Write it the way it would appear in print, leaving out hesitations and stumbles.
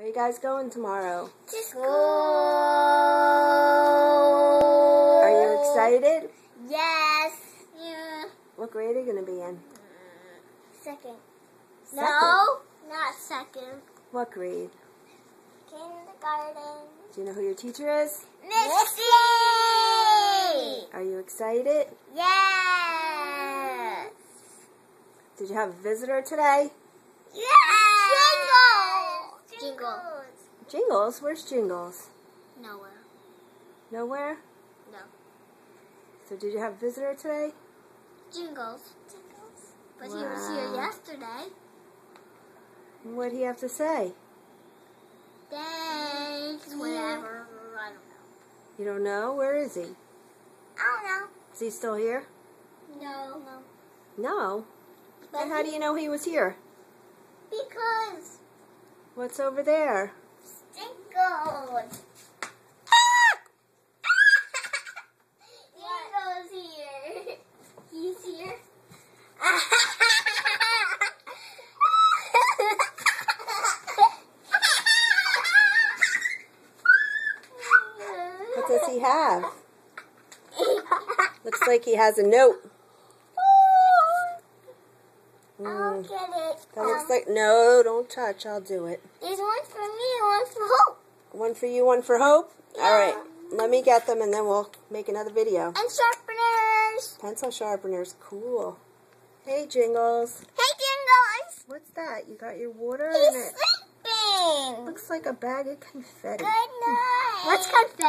Where you guys going tomorrow? To school. Are you excited? Yes. Yeah. What grade are you going to be in? Second. Second? No, not second. What grade? Kindergarten. Do you know who your teacher is? Missy! Are you excited? Yes. Did you have a visitor today? Yes. Jingles. Jingles? Where's Jingles? Nowhere. Nowhere? No. So did you have a visitor today? Jingles. But he was here yesterday. What do you have to say? Thanks. Whatever. I don't know. You don't know? Where is he? I don't Is he still here? know. No. No. But Then how do you know he was here? Because What's over there? Jingles. Jingles here. He's here. What does he have? Looks like he has a note. I'll get it. That looks like, no, don't touch. I'll do it. There's one for me and one for Hope. One for you, one for Hope? Yeah. All right. Let me get them and then we'll make another video. And sharpeners. Pencil sharpeners. Cool. Hey, Jingles. Hey, Jingles. What's that? You got your water He's in it? sleeping. Looks like a bag of confetti. Good night. What's confetti?